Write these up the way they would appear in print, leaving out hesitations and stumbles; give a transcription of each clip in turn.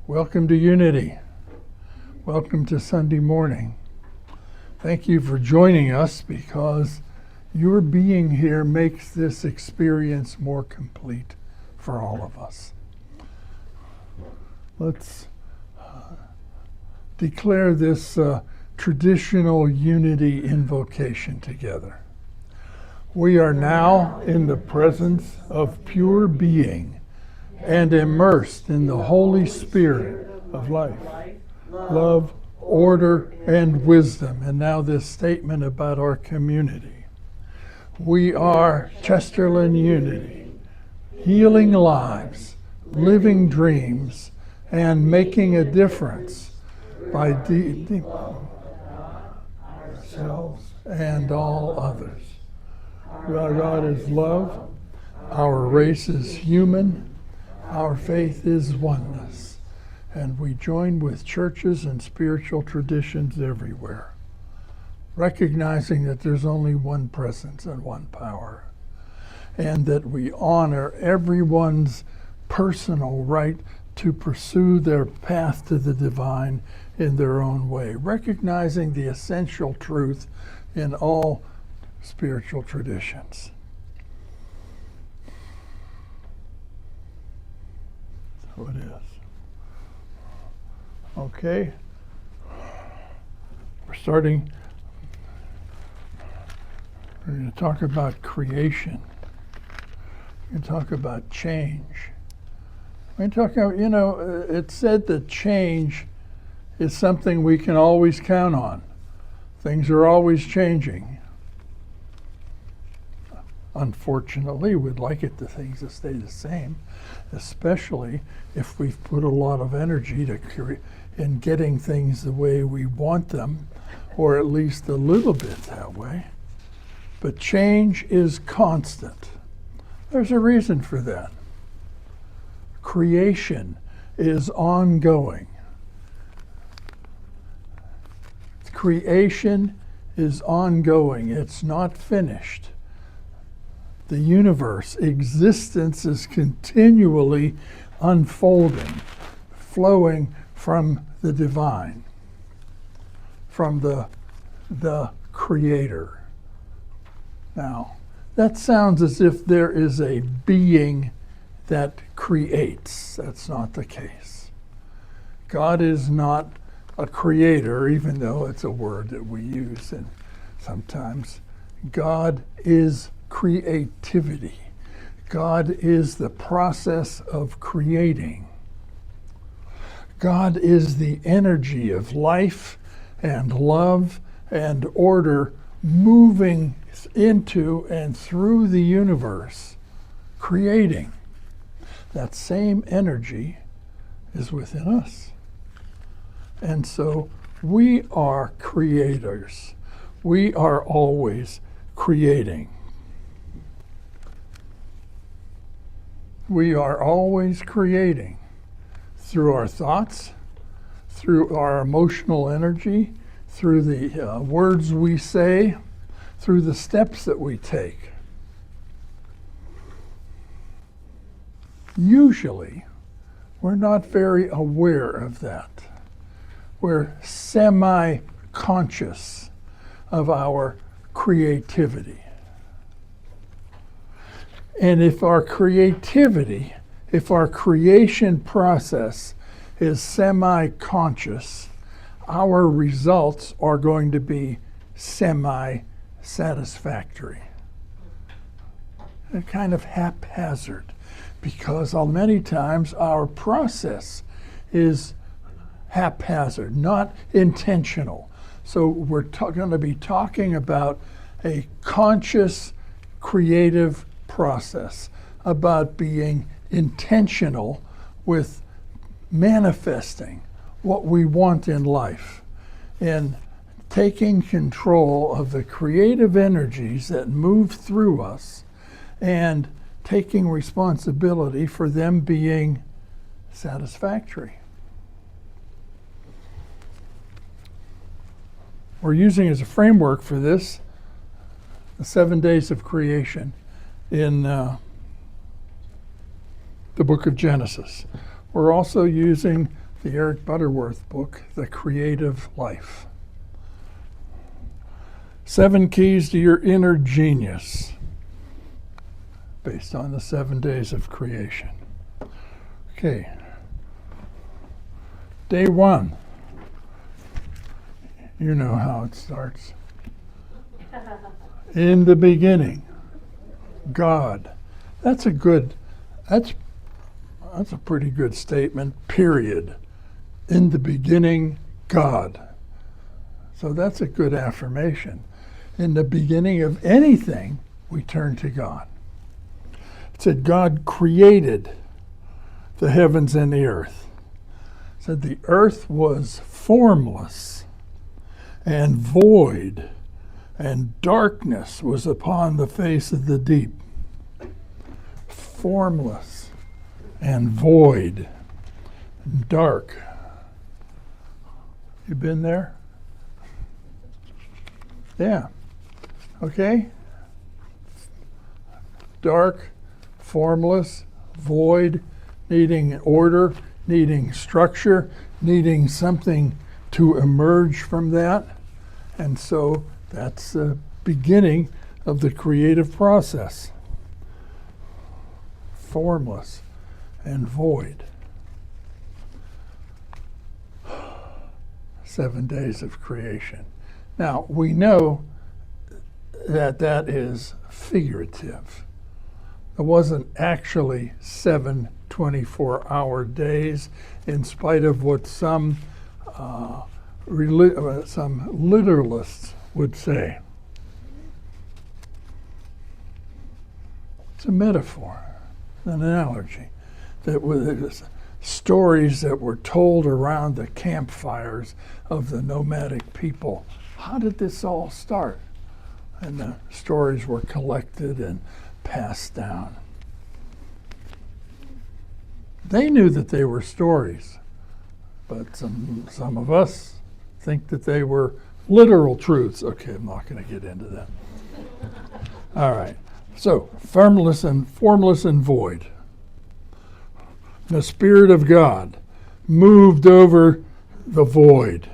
Welcome to Unity. Welcome to Sunday morning. Thank you for joining us because your being here makes this experience more complete for all of us. Let's declare this traditional unity invocation together. We are now in the presence of pure being and immersed in the Holy Spirit of life, love, order, and wisdom. And now this statement about our community. We are Chesterland Unity, healing lives, living dreams, and making a difference by ourselves and all others. Our God is love, our race is human, our faith is oneness, and we join with churches and spiritual traditions everywhere, recognizing that there's only one presence and one power, and that we honor everyone's personal right to pursue their path to the divine in their own way, recognizing the essential truth in all spiritual traditions. So it is. Okay. We're going to talk about creation. We're going to talk about change. We're going to talk about, it's said that change is something we can always count on. Things are always changing. Unfortunately, we'd like things to stay the same, especially if we've put a lot of energy in getting things the way we want them, or at least a little bit that way. But change is constant. There's a reason for that. Creation is ongoing. Creation is ongoing. It's not finished. The universe, existence is continually unfolding, flowing from the divine, from the creator. Now, that sounds as if there is a being that creates. That's not the case. God is not a creator, even though it's a word that we use, and sometimes God is creativity. God is the process of creating. God is the energy of life and love and order moving into and through the universe, creating. That same energy is within us. And so we are creators. We are always creating. We are always creating through our thoughts, through our emotional energy, through the words we say, through the steps that we take. Usually, we're not very aware of that. We're semi-conscious of our creativity. And if our creation process is semi-conscious, our results are going to be semi-satisfactory. They're kind of haphazard, because many times our process is haphazard, not intentional. So we're going to be talking about a conscious, creative process, about being intentional with manifesting what we want in life, and taking control of the creative energies that move through us and taking responsibility for them being satisfactory. We're using as a framework for this the 7 days of creation in the book of Genesis. We're also using the Eric Butterworth book, The Creative Life. 7 keys to your inner genius, based on the 7 days of creation. Okay. Day 1. You know how it starts. In the beginning, God. That's a pretty good statement, period. In the beginning, God. So that's a good affirmation. In the beginning of anything, we turn to God. It said God created the heavens and the earth. It said the earth was formless and void, and darkness was upon the face of the deep. Formless and void, and dark. You been there? Yeah. Okay? Dark, formless, void, needing order, needing structure, needing something to emerge from that. And so that's the beginning of the creative process. Formless and void. 7 days of creation. Now, we know that that is figurative. It wasn't actually 7 24-hour days, in spite of what some literalists would say. It's a metaphor, an analogy, that was stories that were told around the campfires of the nomadic people. How did this all start? And the stories were collected and passed down. They knew that they were stories, but some of us think that they were literal truths. Okay, I'm not going to get into that. All right. So, formless and void. The Spirit of God moved over the void,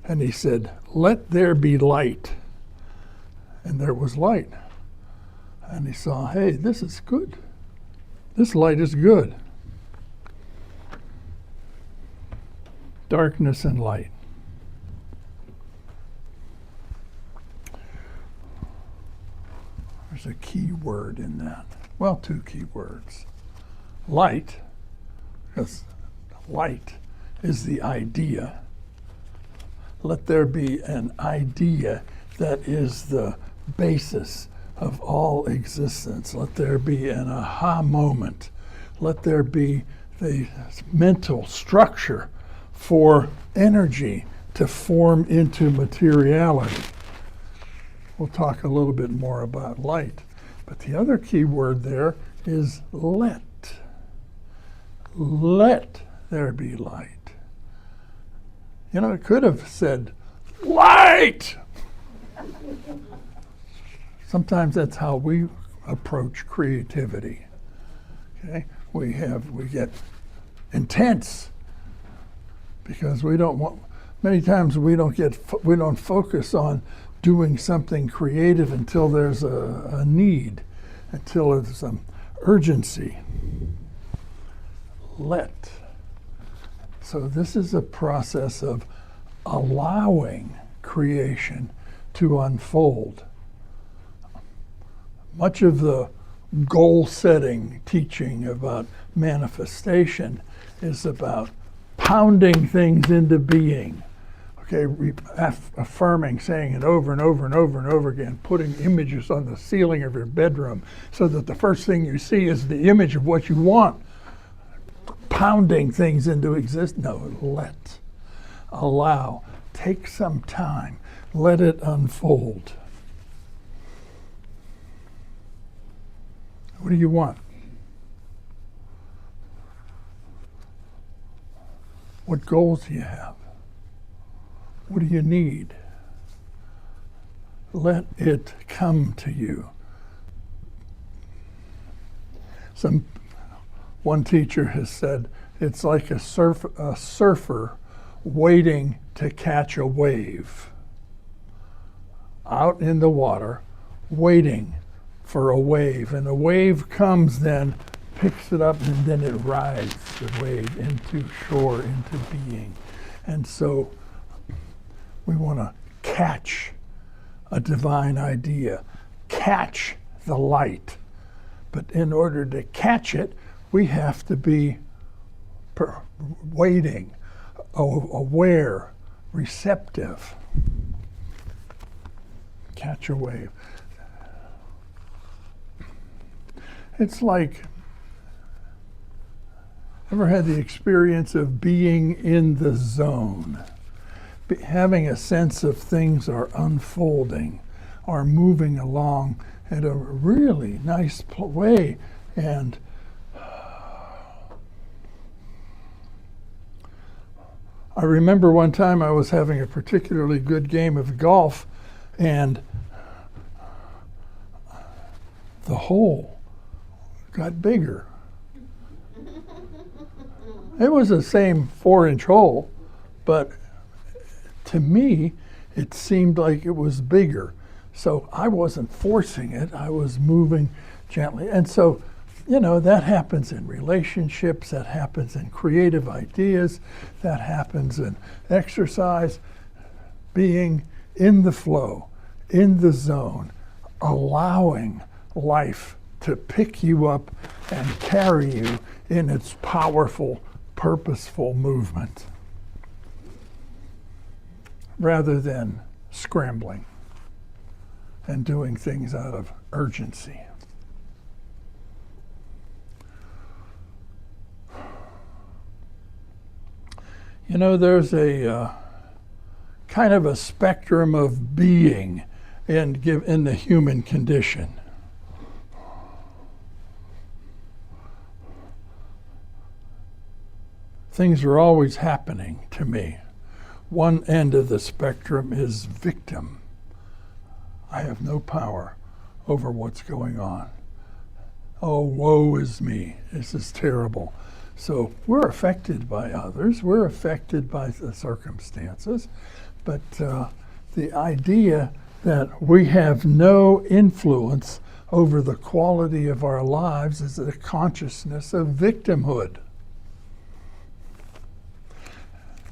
and he said, "Let there be light." And there was light. And he saw, hey, this is good. This light is good. Darkness and light. There's a key word in that. Well, 2 key words. Light, because light is the idea. Let there be an idea that is the basis of all existence. Let there be an aha moment. Let there be the mental structure for energy to form into materiality. We'll talk a little bit more about light. But the other key word there is let. Let there be light. You know, it could have said, light! Sometimes that's how we approach creativity. Okay? We get intense because we don't want. Many times we don't focus on doing something creative until there's a need, until there's some urgency. Let. So this is a process of allowing creation to unfold. Much of the goal-setting teaching about manifestation is about pounding things into being. Okay, affirming, saying it over and over and over and over again, putting images on the ceiling of your bedroom so that the first thing you see is the image of what you want. Pounding things into existence. No, let. Allow. Take some time. Let it unfold. What do you want? What goals do you have? What do you need? Let it come to you. One teacher has said, It's like a surfer waiting to catch a wave. Out in the water, waiting for a wave. And the wave comes then, picks it up, and then it rides the wave into shore, into being. And so we want to catch a divine idea, catch the light. But in order to catch it, we have to be waiting, aware, receptive. Catch a wave. It's like, ever had the experience of being in the zone? Having a sense of things are unfolding, are moving along in a really nice way. And I remember one time I was having a particularly good game of golf, and the hole got bigger. It was the same 4-inch hole, but to me, it seemed like it was bigger. So I wasn't forcing it, I was moving gently. And so, that happens in relationships, that happens in creative ideas, that happens in exercise, being in the flow, in the zone, allowing life to pick you up and carry you in its powerful, purposeful movement, rather than scrambling and doing things out of urgency. There's a kind of a spectrum of being in the human condition. Things are always happening to me. One end of the spectrum is victim. I have no power over what's going on. Oh, woe is me. This is terrible. So we're affected by others. We're affected by the circumstances. But the idea that we have no influence over the quality of our lives is a consciousness of victimhood.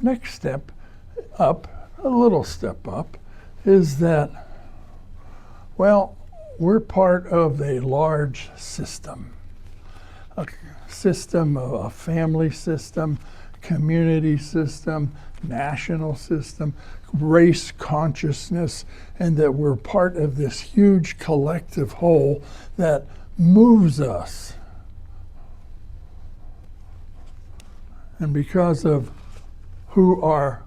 Next step up, a little step up, is that, we're part of a large system. A system, a family system, community system, national system, race consciousness, and that we're part of this huge collective whole that moves us. And because of who our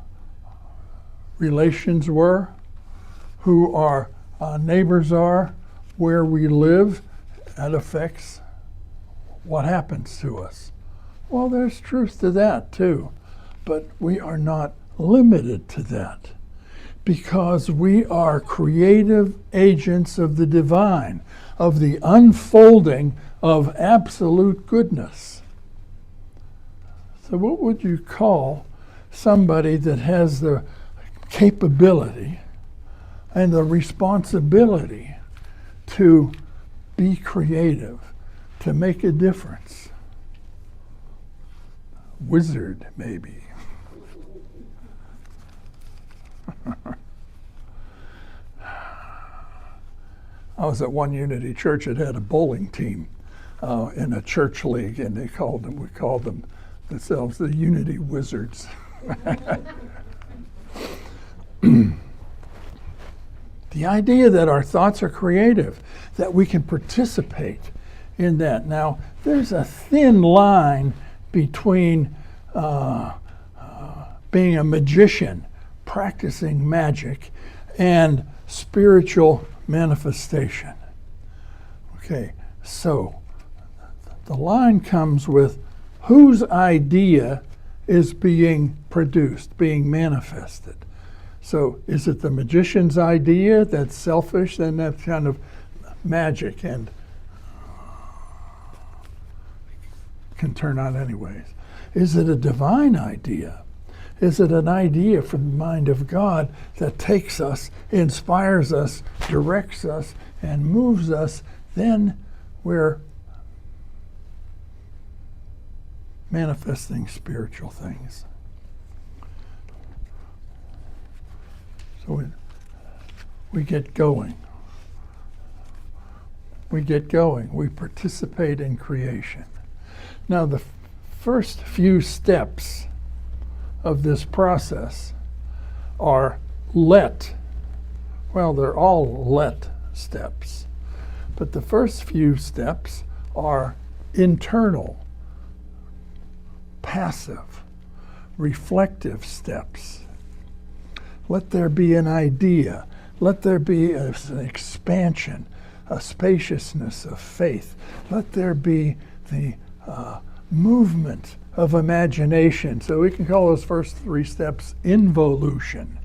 relations were, who our neighbors are, where we live, that affects what happens to us. Well, there's truth to that too, but we are not limited to that because we are creative agents of the divine, of the unfolding of absolute goodness. So what would you call somebody that has the capability and the responsibility to be creative, to make a difference? Wizard, maybe. I was at one Unity church that had a bowling team in a church league, and we called them themselves the Unity Wizards. The idea that our thoughts are creative, that we can participate in that. Now, there's a thin line between being a magician, practicing magic, and spiritual manifestation. Okay, so the line comes with whose idea is being produced, being manifested. So is it the magician's idea that's selfish, then that's kind of magic and can turn out anyways. Is it a divine idea? Is it an idea from the mind of God that takes us, inspires us, directs us, and moves us? Then we're manifesting spiritual things. So we get going. We get going. We participate in creation. Now, the first few steps of this process are let. Well, they're all let steps. But the first few steps are internal, passive, reflective steps. Let there be an idea. Let there be an expansion, a spaciousness of faith. Let there be the movement of imagination. So we can call those first three steps involution,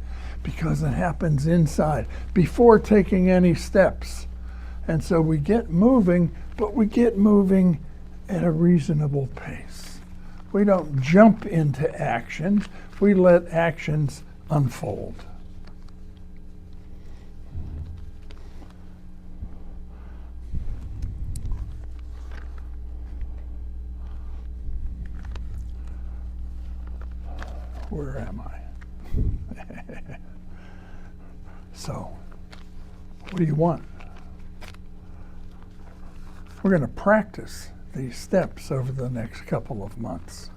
because it happens inside before taking any steps. And so we get moving, but we get moving at a reasonable pace. We don't jump into actions. We let actions unfold. Where am I? So, what do you want? We're going to practice these steps over the next couple of months.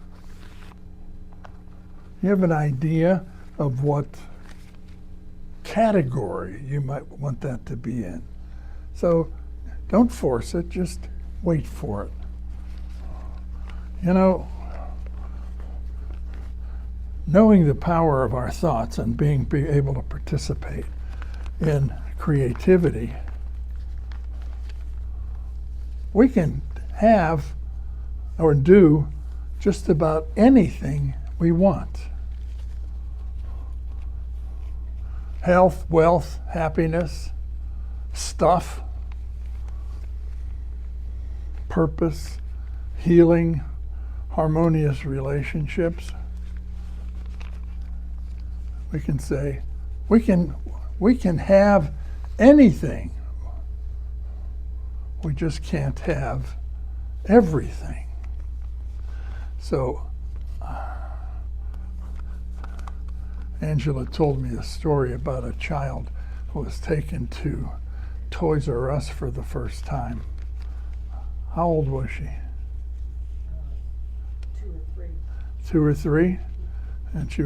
You have an idea of what category you might want that to be in. So don't force it, just wait for it. You know, knowing the power of our thoughts and being able to participate in creativity, we can have or do just about anything we want. Health, wealth, happiness, stuff, purpose, healing, harmonious relationships. We can say, we can have anything. We just can't have everything. So, Angela told me a story about a child who was taken to Toys R Us for the first time. How old was she? 2 or 3. 2 or 3? And she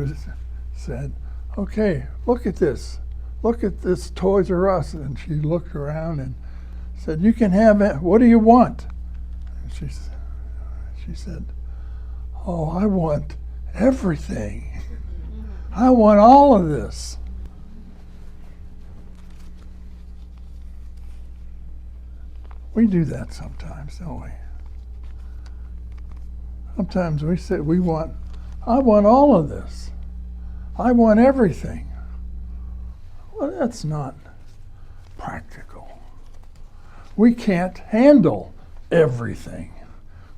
said, okay, look at this. Look at this Toys R Us. And she looked around and said, you can have it. What do you want? And she said, oh, I want everything. I want all of this. We do that sometimes, don't we? Sometimes we say I want all of this. I want everything. Well, that's not practical. We can't handle everything.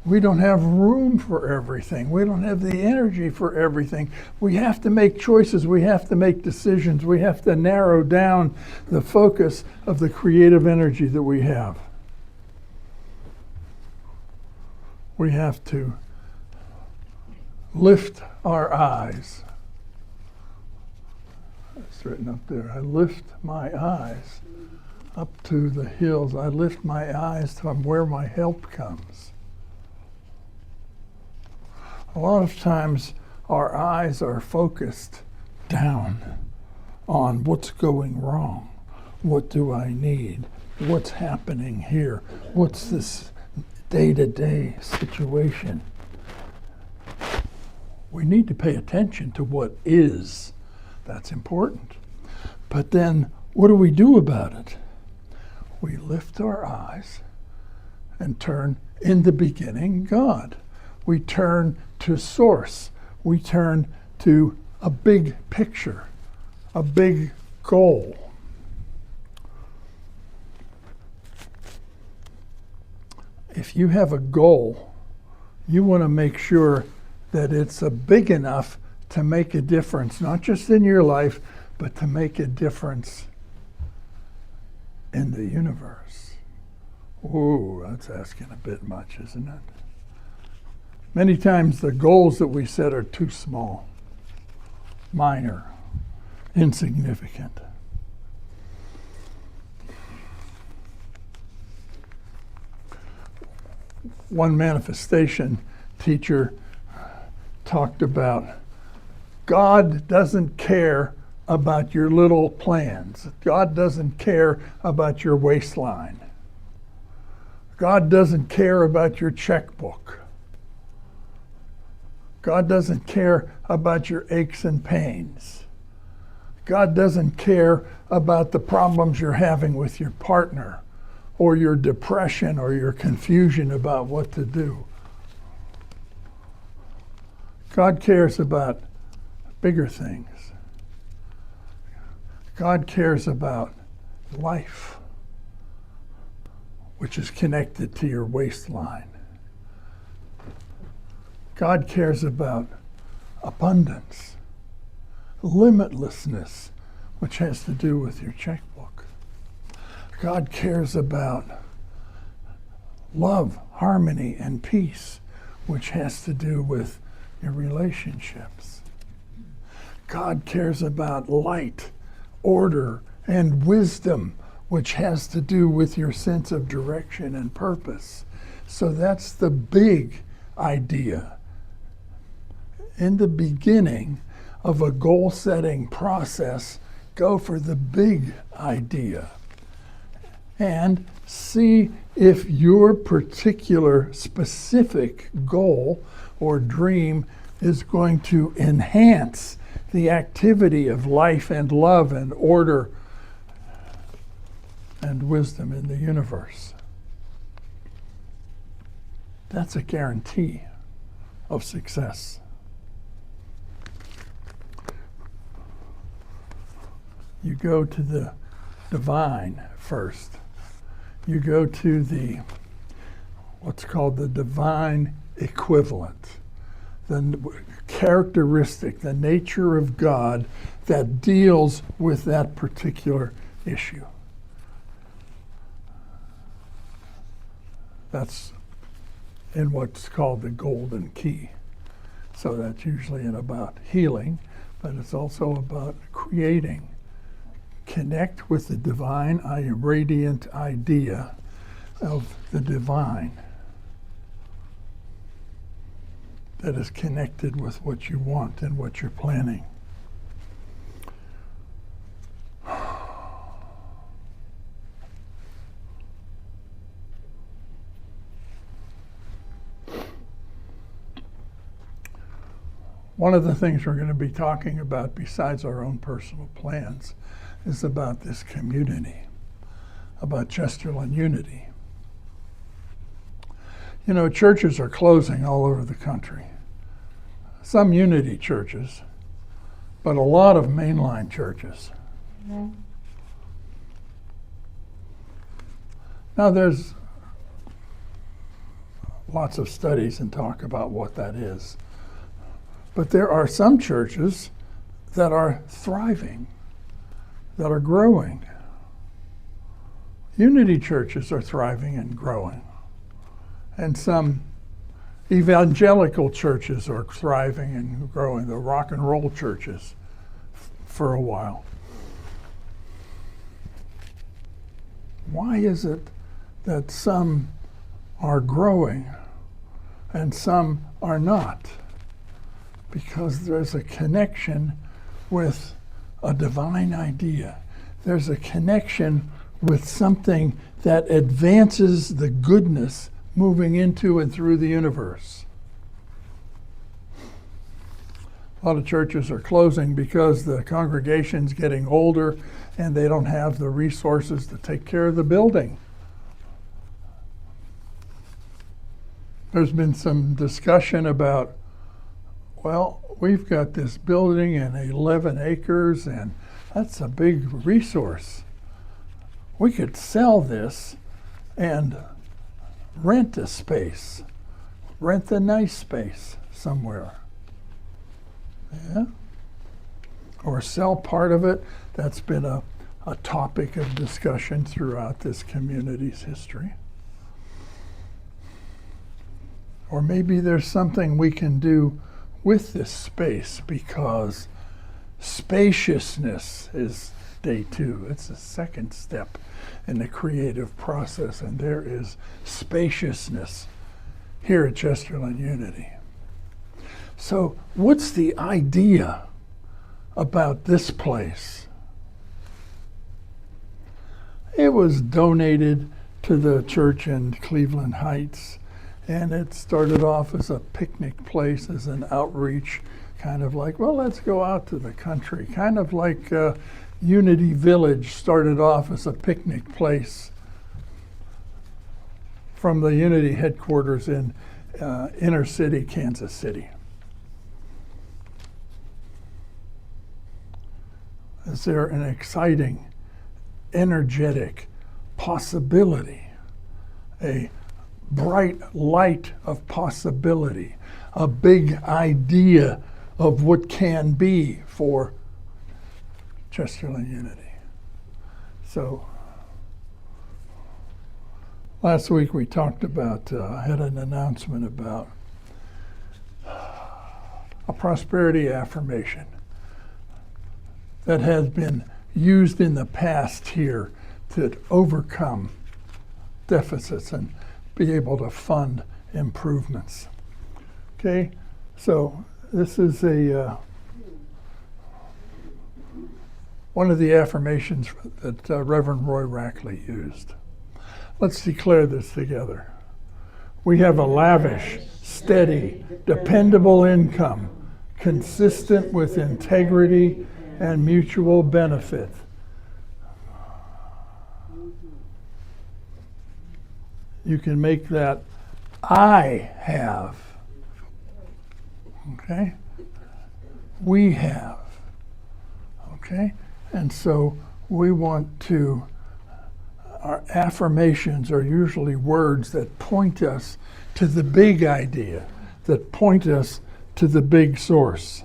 We don't have room for everything. We don't have the energy for everything. We have to make choices. We have to make decisions. We have to narrow down the focus of the creative energy that we have. We have to lift our eyes. It's written up there. I lift my eyes up to the hills. I lift my eyes from where my help comes. A lot of times our eyes are focused down on what's going wrong. What do I need? What's happening here? What's this day-to-day situation? We need to pay attention to what is. That's important. But then what do we do about it? We lift our eyes and turn in the beginning God. We turn to source. We turn to a big picture, a big goal. If you have a goal, You want to make sure that it's big enough to make a difference, not just in your life, but to make a difference in the universe. Ooh, that's asking a bit much, isn't it? Many times the goals that we set are too small, minor, insignificant. One manifestation teacher talked about God doesn't care about your little plans. God doesn't care about your waistline. God doesn't care about your checkbook. God doesn't care about your aches and pains. God doesn't care about the problems you're having with your partner or your depression or your confusion about what to do. God cares about bigger things. God cares about life, which is connected to your waistline. God cares about abundance, limitlessness, which has to do with your checkbook. God cares about love, harmony, and peace, which has to do with your relationships. God cares about light, order, and wisdom, which has to do with your sense of direction and purpose. So that's the big idea. In the beginning of a goal-setting process, go for the big idea and see if your particular specific goal or dream is going to enhance the activity of life and love and order and wisdom in the universe. That's a guarantee of success. You go to the divine first. You go to the what's called the divine equivalent, the characteristic, the nature of God that deals with that particular issue. That's in what's called the golden key. So that's usually about healing, but it's also about creating. Connect with the divine, radiant idea of the divine that is connected with what you want and what you're planning. One of the things we're going to be talking about besides our own personal plans is about this community, about gestural unity. You know, churches are closing all over the country. Some unity churches, but a lot of mainline churches. Mm-hmm. Now there's lots of studies and talk about what that is. But there are some churches that are thriving, that are growing. Unity churches are thriving and growing. And some evangelical churches are thriving and growing, the rock and roll churches for a while. Why is it that some are growing and some are not? Because there's a connection with a divine idea. There's a connection with something that advances the goodness moving into and through the universe. A lot of churches are closing because the congregation's getting older and they don't have the resources to take care of the building. There's been some discussion about, well, we've got this building in 11 acres and that's a big resource. We could sell this and rent a space. rent the nice space somewhere. Yeah? Or sell part of it. That's been a topic of discussion throughout this community's history. Or maybe there's something we can do with this space, because spaciousness is day 2. It's the second step in the creative process, and there is spaciousness here at Chesterland Unity. So what's the idea about this place? It was donated to the church in Cleveland Heights, and it started off as a picnic place, as an outreach, kind of like, well, let's go out to the country, kind of like Unity Village started off as a picnic place from the Unity headquarters in inner city Kansas City. Is there an exciting, energetic possibility, a bright light of possibility, a big idea of what can be for Chesterland Unity? So last week we talked about, had an announcement about a prosperity affirmation that has been used in the past here to overcome deficits and be able to fund improvements. Okay, so this is one of the affirmations that Reverend Roy Rackley used. Let's declare this together. We have a lavish, steady, dependable income, consistent with integrity and mutual benefit. You can make that I have. Okay? We have. Okay? And so we want to, our affirmations are usually words that point us to the big idea, that point us to the big source.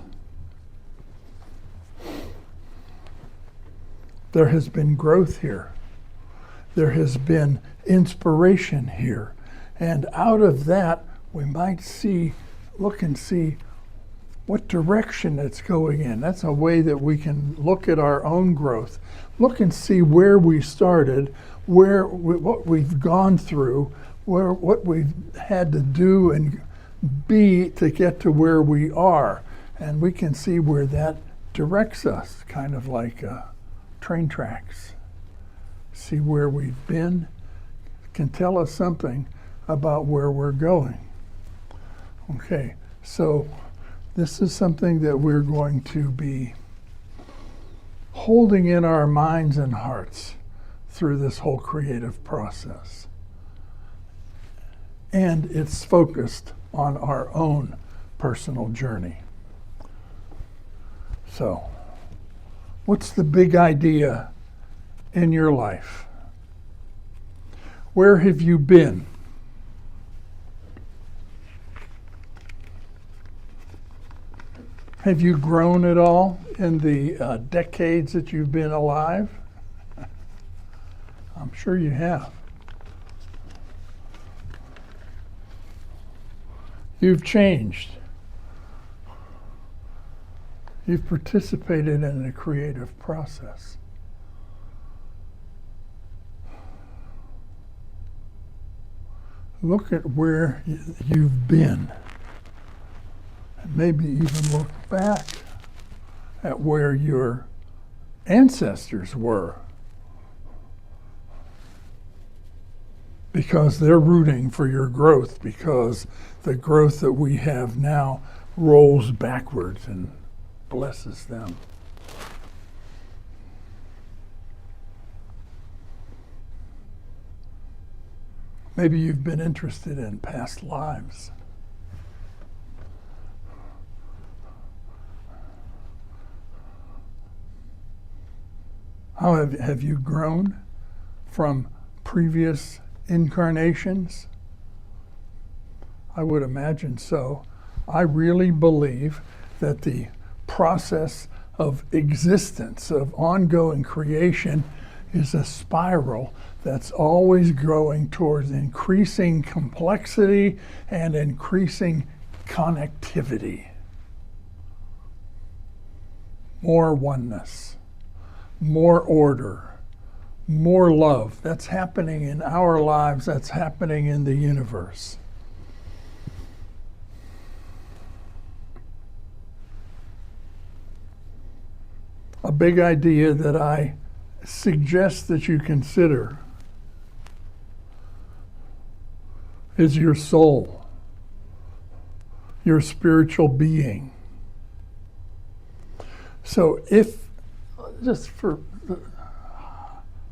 There has been growth here. There has been inspiration here. And out of that, we might look and see what direction it's going in. That's a way that we can look at our own growth. Look and see where we started, what we've gone through, what we've had to do and be to get to where we are. And we can see where that directs us, kind of like train tracks. See where we've been, can tell us something about where we're going. Okay, so this is something that we're going to be holding in our minds and hearts through this whole creative process. And it's focused on our own personal journey. So, what's the big idea in your life? Where have you been? Have you grown at all in the decades that you've been alive? I'm sure you have. You've changed. You've participated in a creative process. Look at where you've been. And maybe even look back at where your ancestors were. Because they're rooting for your growth, because the growth that we have now rolls backwards and blesses them. Maybe you've been interested in past lives. How have you grown from previous incarnations? I would imagine so. I really believe that the process of existence, of ongoing creation, is a spiral that's always growing towards increasing complexity and increasing connectivity. More oneness, more order, more love. That's happening in our lives, that's happening in the universe. A big idea that I suggest that you consider is your soul, your spiritual being. So if, just for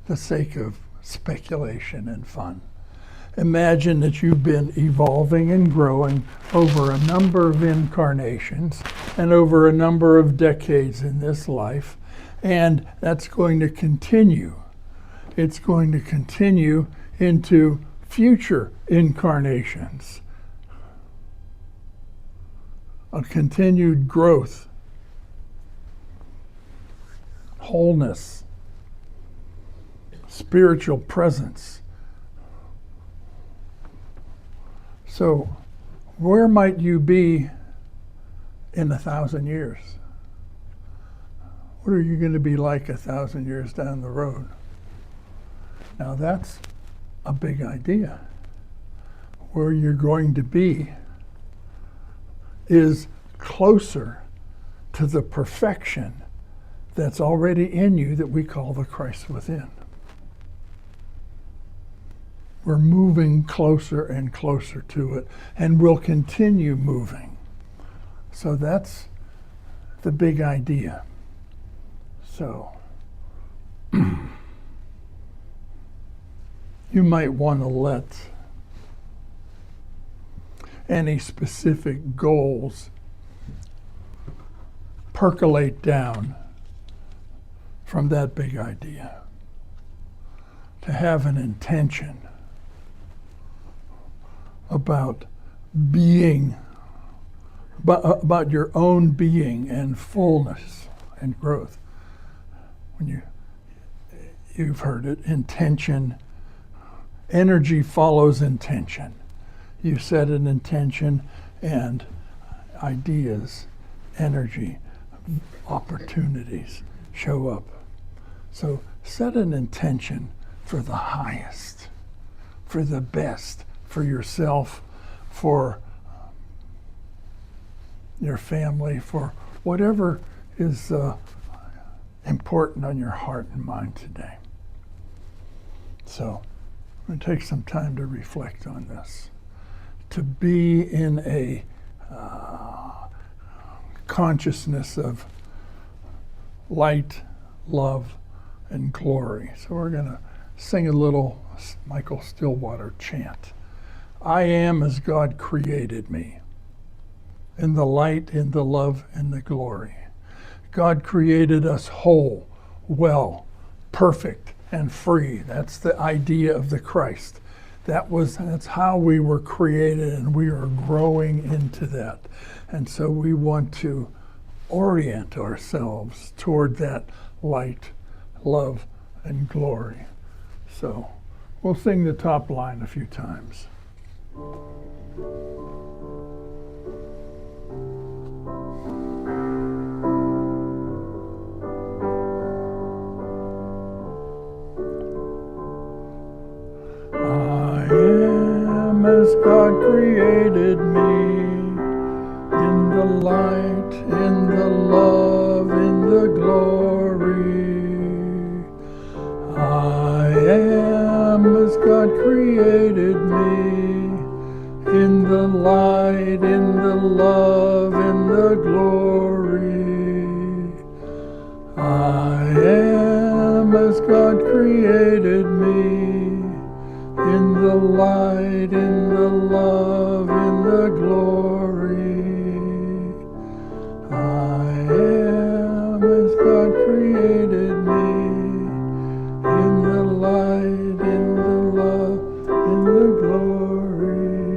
the sake of speculation and fun, imagine that you've been evolving and growing over a number of incarnations and over a number of decades in this life, and that's going to continue. It's going to continue into future incarnations. A continued growth, wholeness, spiritual presence. So, where might you be in 1,000 years? What are you going to be like 1,000 years down the road? Now that's a big idea. Where you're going to be is closer to the perfection that's already in you that we call the Christ within. We're moving closer and closer to it, and we'll continue moving. So that's the big idea. So you might want to let any specific goals percolate down from that big idea. To have an intention about being, about your own being and fullness and growth. When you've heard it, intention, energy follows intention. You set an intention and ideas, energy, opportunities show up. So set an intention for the highest, for the best, for yourself, for your family, for whatever is important on your heart and mind today. So I'm going to take some time to reflect on this. To be in a consciousness of light, love, and glory. So we're going to sing a little Michael Stillwater chant. I am as God created me, in the light, in the love, in the glory. God created us whole, well, perfect, and free. That's the idea of the Christ. That's how we were created, and we are growing into that. And so we want to orient ourselves toward that light, love, and glory. So we'll sing the top line a few times. I am as God created me, in the light, in the love, in the glory. I am as God created me, in the light, in the love, in the glory. I am as God created me, in the light, in the love, in the glory. I am as God created me, in the light, in the love, in the glory.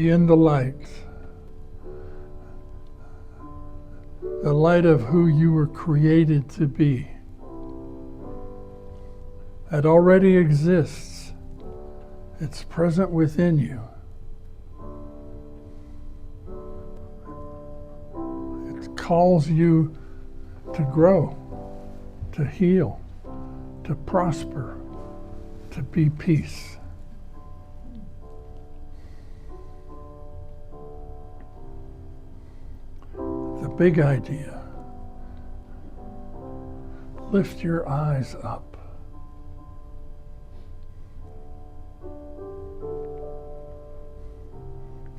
Be in the light of who you were created to be. It already exists. It's present within you. It calls you to grow, to heal, to prosper, to be peace. The big idea. Lift your eyes up.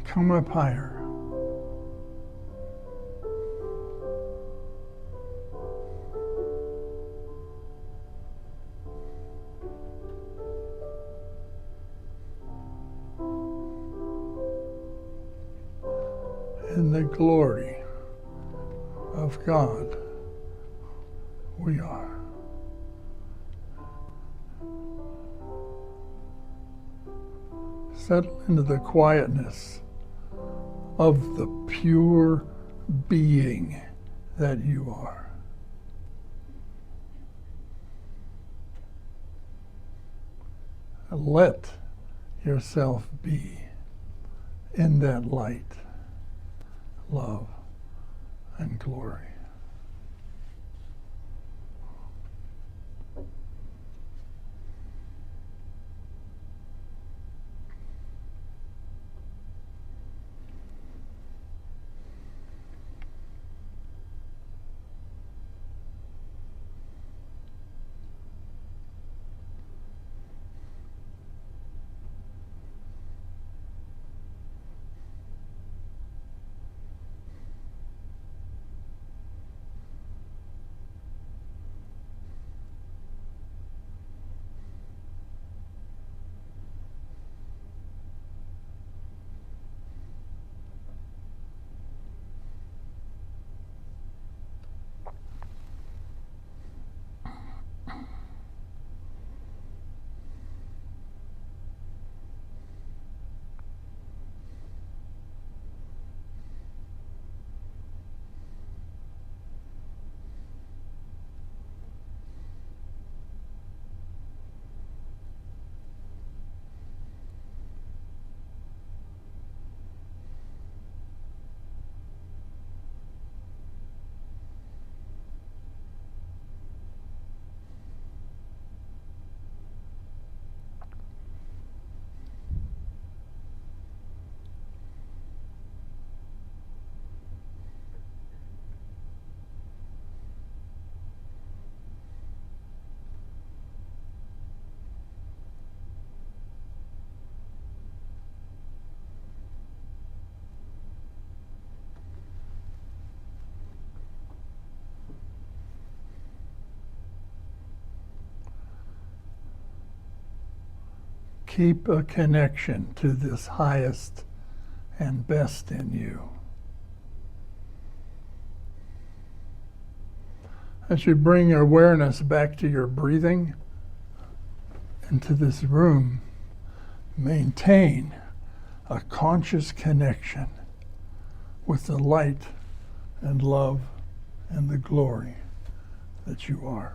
Come up higher. In the glory of God, we are. Settle into the quietness of the pure being that you are. Let yourself be in that light, love, and glory. Keep a connection to this highest and best in you. As you bring your awareness back to your breathing into this room, maintain a conscious connection with the light and love and the glory that you are.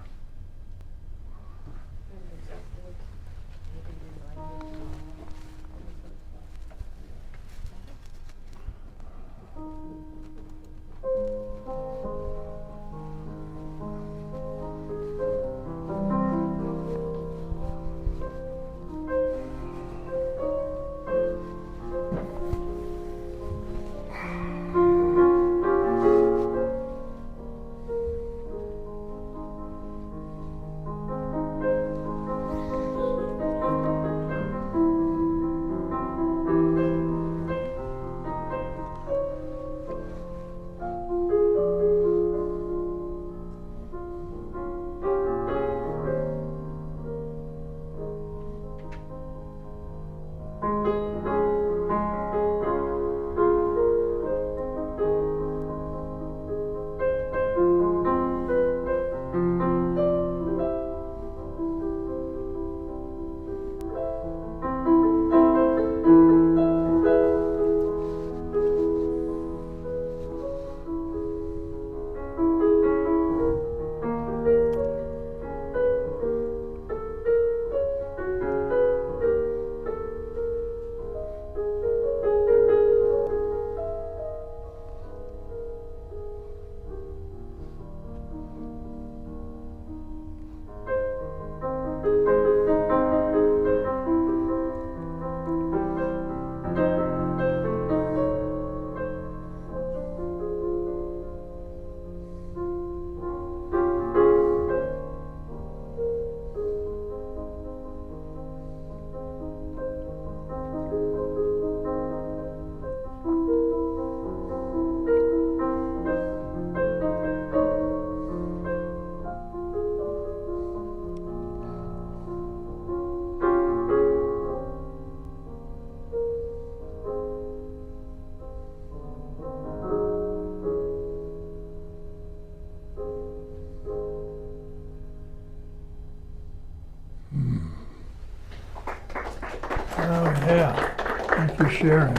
Oh, yeah. Thank you, Sharon.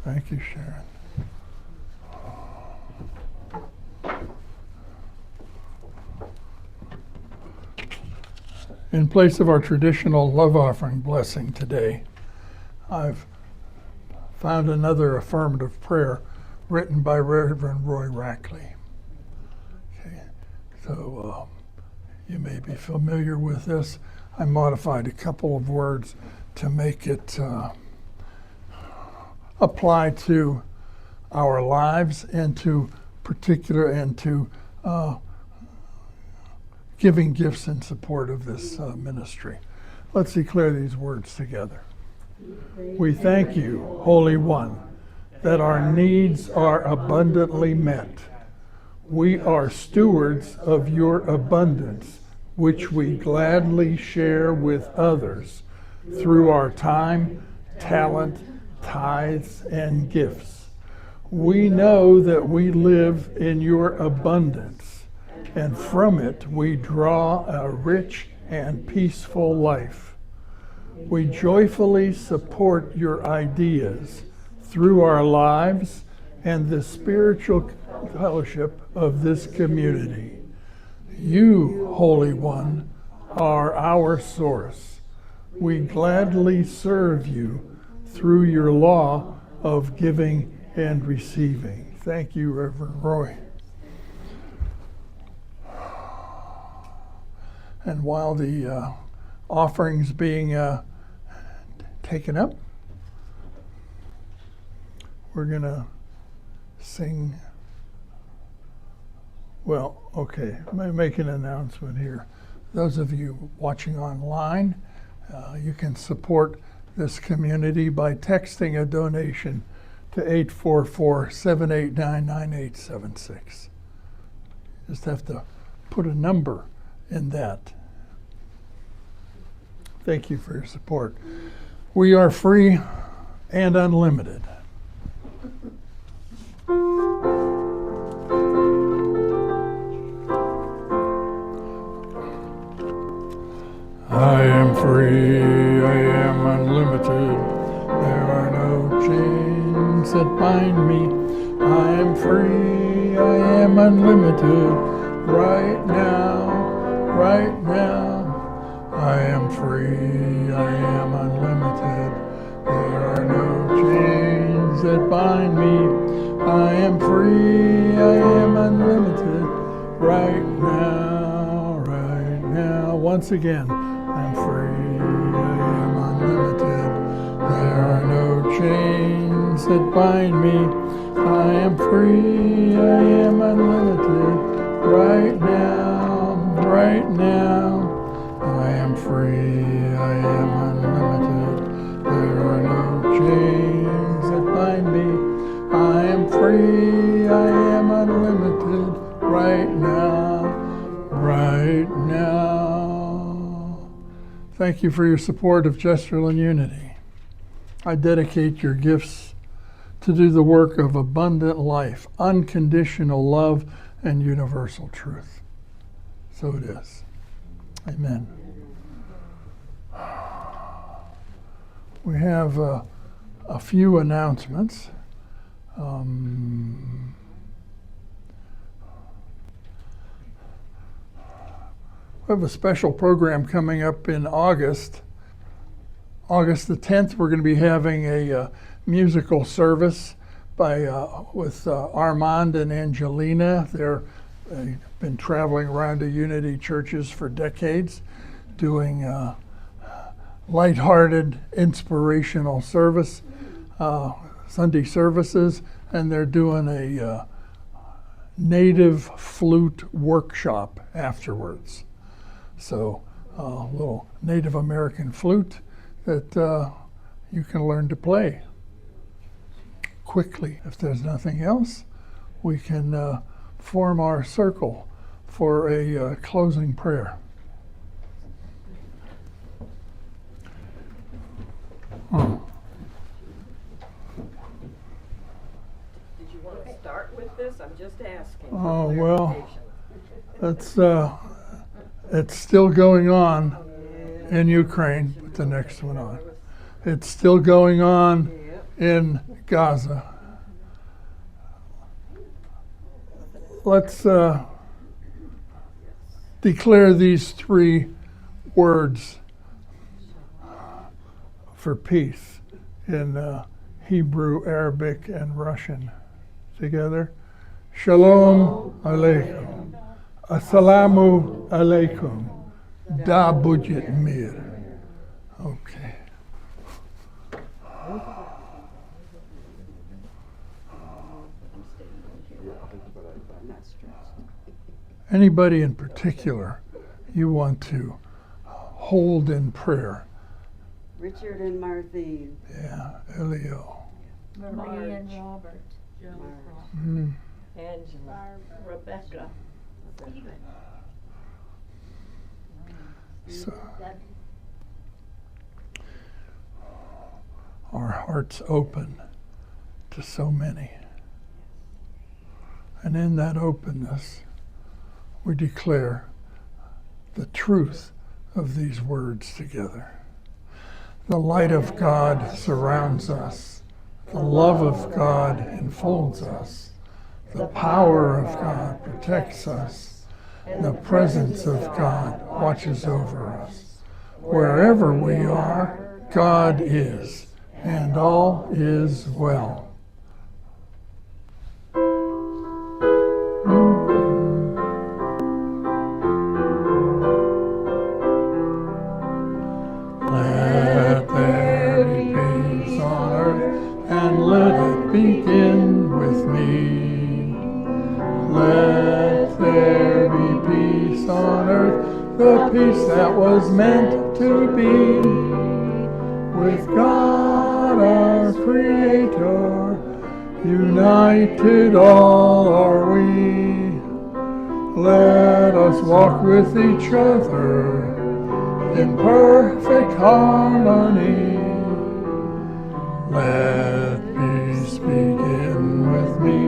Thank you, Sharon. In place of our traditional love offering blessing today, I've found another affirmative prayer written by Reverend Roy Rackley. Okay. So you may be familiar with this. I modified a couple of words to make it apply to our lives and to giving gifts in support of this ministry. Let's declare these words together. We thank you, Holy One, that our needs are abundantly met. We are stewards of your abundance, which we gladly share with others through our time, talent, tithes, and gifts. We know that we live in your abundance, and from it we draw a rich and peaceful life. We joyfully support your ideas through our lives and the spiritual fellowship of this community. You, Holy One, are our source. We gladly serve you through your law of giving and receiving. Thank you, Reverend Roy. And while the offering's being taken up, we're going to sing. Well, okay, let me make an announcement here. Those of you watching online, you can support this community by texting a donation to 844-789-9876. Just have to put a number in that. Thank you for your support. We are free and unlimited. I am free, I am unlimited. There are no chains that bind me. I am free, I am unlimited. Right now, right now. I am free, I am unlimited. There are no chains that bind me. I am free, I am unlimited. Right now, right now. Once again. I'm free, I am unlimited. There are no chains that bind me. I am free, I am unlimited. Right now, right now. I am free, I am unlimited. There are no chains that bind me. I am free, I am unlimited. Right now, right now. Thank you for your support of Chesterland Unity. I dedicate your gifts to do the work of abundant life, unconditional love, and universal truth. So it is. Amen. We have a few announcements. We have a special program coming up in August. August the 10th, we're going to be having a musical service with Armand and Angelina. They've been traveling around to Unity churches for decades, doing lighthearted, inspirational service, Sunday services, and they're doing a native flute workshop afterwards. So a little Native American flute that you can learn to play quickly. If there's nothing else, we can form our circle for a closing prayer. Did you want to start with this? I'm just asking. Oh, well, it's still going on in Ukraine. put the next one on. It's still going on in Gaza. Let's declare these 3 words for peace in Hebrew, Arabic, and Russian. Together. Shalom Aleichem. Assalamu Alaikum. Da будет mir. Okay. Anybody in particular you want to hold in prayer? Richard and Martine. Yeah, Elio. Marie and Robert. Mm. Angela, Rebecca. So, our hearts open to so many. And in that openness, we declare the truth of these words together. The light of God surrounds us. The love of God enfolds us. The power of God protects us. The presence of God watches over us. Wherever we are, God is, and all is well. Let there be peace on earth, and let it begin with me. Let there be peace on earth, the peace that was meant to be. With God our Creator, united all are we. Let us walk with each other in perfect harmony. Let peace begin with me.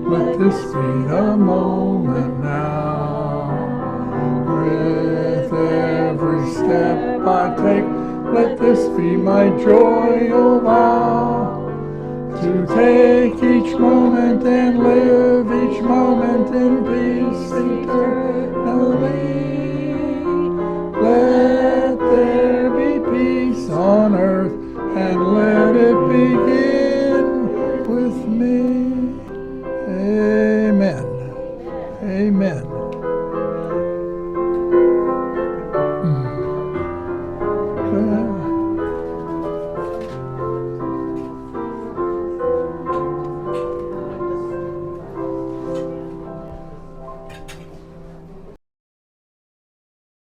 Let this be the moment now. With every step I take, let this be my joyful vow. To take each moment and live each moment in peace eternally. Let there be peace on earth, and let it begin with me. Amen. Amen.